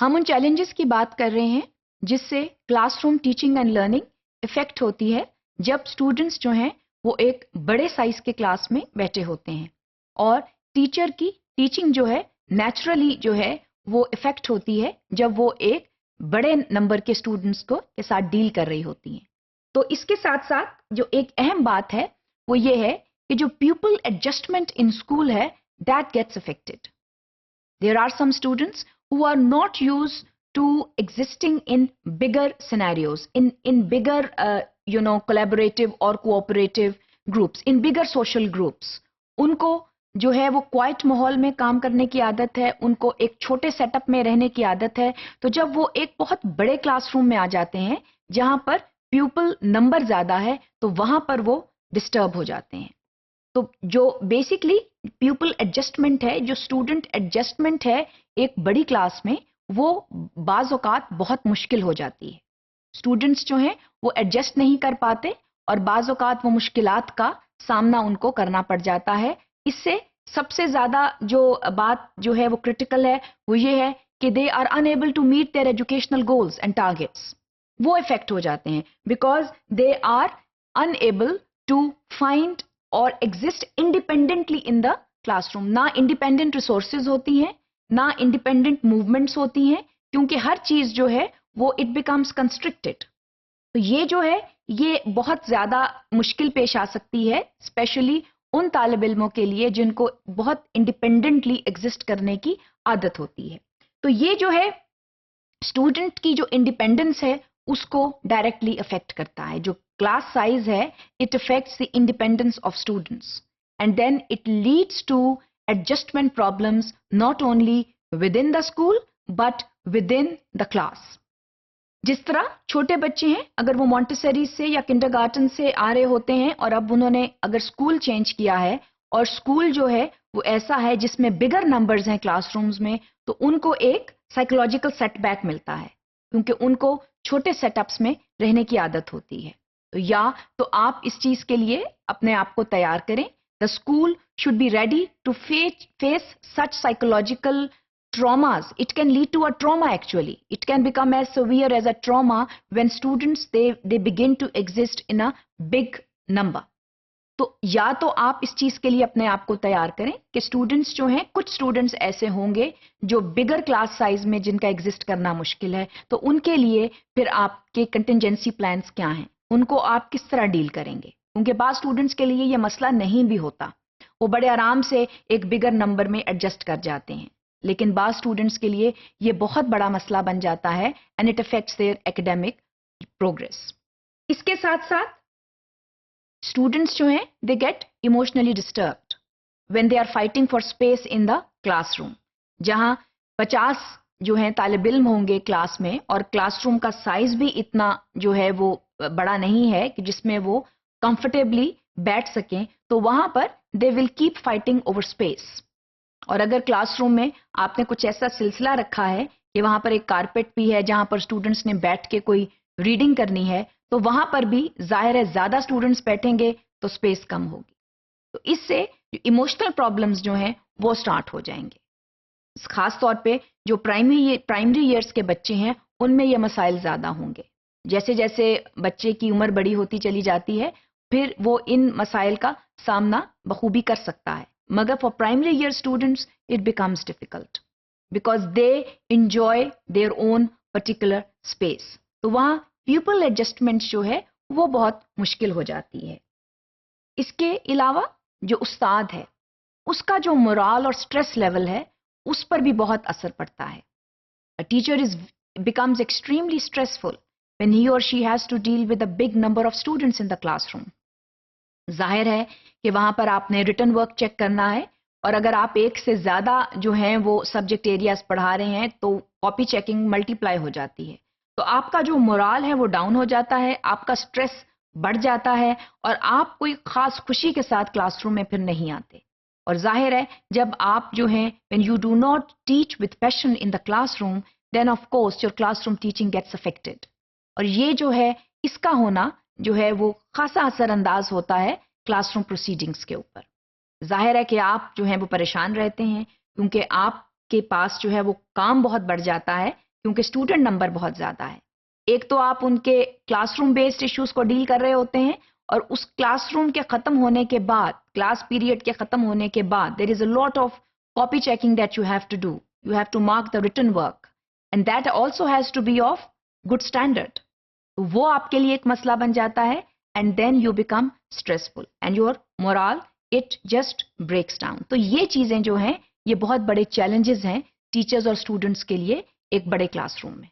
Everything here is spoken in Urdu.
ہم ان چیلنجز کی بات کر رہے ہیں جس سے class room teaching and learning affect ہوتی ہے جب اسٹوڈنٹس جو ہیں وہ ایک بڑے سائز کے کلاس میں بیٹھے ہوتے ہیں، اور ٹیچر کی ٹیچنگ جو ہے نیچرلی جو ہے وہ افیکٹ ہوتی ہے جب وہ ایک بڑے نمبر کے اسٹوڈنٹس کے ساتھ ڈیل کر رہی ہوتی ہیں۔ تو اس کے ساتھ ساتھ جو ایک اہم بات ہے وہ یہ ہے کہ جو پیپل ایڈجسٹمنٹ ان اسکول ہے that gets affected. There are some students who are not used to existing in bigger scenarios, in bigger, collaborative or cooperative groups, in bigger social groups. ان کو جو ہے وہ کوائٹ ماحول میں کام کرنے کی عادت ہے، ان کو ایک چھوٹے سیٹ اپ میں رہنے کی عادت ہے، تو جب وہ ایک بہت بڑے کلاس روم میں آ جاتے ہیں جہاں پر پیپل نمبر زیادہ ہے تو وہاں پر وہ ڈسٹرب ہو جاتے ہیں۔ تو جو بیسکلی پیپل ایڈجسٹمنٹ ہے، جو اسٹوڈنٹ ایڈجسٹمنٹ ہے ایک بڑی کلاس میں، وہ بعض اوقات بہت مشکل ہو جاتی ہے۔ اسٹوڈنٹس جو ہیں وہ ایڈجسٹ نہیں کر پاتے اور بعض اوقات وہ مشکلات کا سامنا ان کو کرنا پڑ جاتا ہے۔ اس سے سب سے زیادہ جو بات جو ہے وہ کرٹیکل ہے وہ یہ ہے کہ they are unable to meet their educational goals and targets. وہ افیکٹ ہو جاتے ہیں because they are unable to find اور exist independently in the classroom. نہ انڈیپینڈنٹ ریسورسز ہوتی ہیں، نہ انڈیپینڈنٹ موومنٹس ہوتی ہیں، کیونکہ ہر چیز جو ہے وہ اٹ بیکمس کنسٹرکٹڈ۔ تو یہ جو ہے یہ بہت زیادہ مشکل پیش آ سکتی ہے اسپیشلی ان طالب علموں کے لیے جن کو بہت انڈیپینڈنٹلی ایگزسٹ کرنے کی عادت ہوتی ہے۔ تو یہ جو ہے اسٹوڈنٹ کی جو انڈیپینڈنس ہے اس کو ڈائریکٹلی افیکٹ کرتا ہے۔ جو کلاس سائز ہے it affects the independence of students and then it leads to adjustment problems not only within the school but within the class. جس طرح چھوٹے بچے ہیں اگر وہ مونٹیسری سے یا کنڈر گارٹن سے آ رہے ہوتے ہیں اور اب انہوں نے اگر اسکول چینج کیا ہے اور اسکول جو ہے وہ ایسا ہے جس میں بگر نمبرز ہیں کلاس رومز میں، تو ان کو ایک سائیکولوجیکل سیٹ بیک ملتا ہے کیونکہ ان کو چھوٹے سیٹ اپس میں رہنے کی عادت ہوتی ہے۔ تو آپ اس چیز کے لیے اپنے آپ کو تیار کریں۔ The school should be ready to face such psychological traumas. It can lead to a trauma actually. It can become as severe as a trauma when students they begin to exist in a big number. تو یا تو آپ اس چیز کے لیے اپنے آپ کو تیار کریں کہ اسٹوڈنٹس جو ہیں، کچھ اسٹوڈنٹس ایسے ہوں گے جو بگر کلاس سائز میں جن کا ایگزسٹ کرنا مشکل ہے، تو ان کے لیے پھر آپ کے کنٹینجنسی پلانس کیا ہیں، ان کو آپ کس طرح ڈیل کریں گے، کیونکہ بعض اسٹوڈنٹس کے لیے یہ مسئلہ نہیں بھی ہوتا، وہ بڑے آرام سے ایک بگر نمبر میں ایڈجسٹ کر جاتے ہیں، لیکن بعض اسٹوڈنٹس کے لیے یہ بہت بڑا مسئلہ بن جاتا ہے and it affects their academic progress. اس کے ساتھ ساتھ اسٹوڈنٹس جو ہیں they get emotionally disturbed when they are fighting for space in the classroom. جہاں 50 جو ہیں طالب علم ہوں گے کلاس میں اور کلاس روم کا سائز بھی اتنا جو ہے وہ بڑا نہیں ہے کہ جس میں وہ کمفرٹیبلی بیٹھ سکیں، تو وہاں پر they will keep fighting over space. اور اگر کلاس روم میں آپ نے کچھ ایسا سلسلہ رکھا ہے کہ وہاں پر ایک کارپیٹ بھی ہے جہاں پر اسٹوڈنٹس نے بیٹھ کے کوئی ریڈنگ کرنی ہے، تو وہاں پر بھی ظاہر ہے زیادہ اسٹوڈنٹس بیٹھیں گے تو اسپیس کم ہوگی، تو اس سے ایموشنل پرابلمس جو ہیں وہ سٹارٹ ہو جائیں گے۔ خاص طور پہ جو پرائمری ایئرس کے بچے ہیں ان میں یہ مسائل زیادہ ہوں گے۔ جیسے جیسے بچے کی عمر بڑی ہوتی چلی جاتی ہے پھر وہ ان مسائل کا سامنا بخوبی کر سکتا ہے، مگر for primary year students it becomes difficult because they enjoy their own particular space. تو وہاں pupil adjustment جو ہے وہ بہت مشکل ہو جاتی ہے۔ اس کے علاوہ جو استاد ہے اس کا جو morale اور stress level ہے اس پر بھی بہت اثر پڑتا ہے۔ A teacher becomes extremely stressful when he or she has to deal with a big number of students in the classroom. ظاہر ہے کہ وہاں پر آپ نے ریٹن ورک چیک کرنا ہے اور اگر آپ ایک سے زیادہ جو ہیں وہ سبجیکٹ ایریاز پڑھا رہے ہیں تو کاپی چیکنگ ملٹی پلائی ہو جاتی ہے، تو آپ کا جو مورال ہے وہ ڈاؤن ہو جاتا ہے، آپ کا سٹریس بڑھ جاتا ہے اور آپ کوئی خاص خوشی کے ساتھ کلاس روم میں پھر نہیں آتے۔ اور ظاہر ہے جب آپ جو ہیں when you do not teach with passion in the classroom then of course your classroom teaching gets affected. اور یہ جو ہے اس کا ہونا جو ہے وہ خاصا اثر انداز ہوتا ہے کلاس روم پروسیڈنگز کے اوپر۔ ظاہر ہے کہ آپ جو ہیں وہ پریشان رہتے ہیں کیونکہ آپ کے پاس جو ہے وہ کام بہت بڑھ جاتا ہے کیونکہ اسٹوڈنٹ نمبر بہت زیادہ ہے. ایک تو آپ ان کے کلاس روم بیسڈ ایشوز کو ڈیل کر رہے ہوتے ہیں، اور اس کلاس روم کے ختم ہونے کے بعد، کلاس پیریڈ کے ختم ہونے کے بعد there is a lot of copy checking that you have to do. You have to mark the written work. And that also has to be of good standard. وہ آپ کے لیے ایک مسئلہ بن جاتا ہے and then you become stressful and your morale, it just breaks down. تو یہ چیزیں جو ہیں یہ بہت بڑے چیلنجز ہیں ٹیچرز اور اسٹوڈنٹس کے لیے ایک بڑے کلاس روم میں.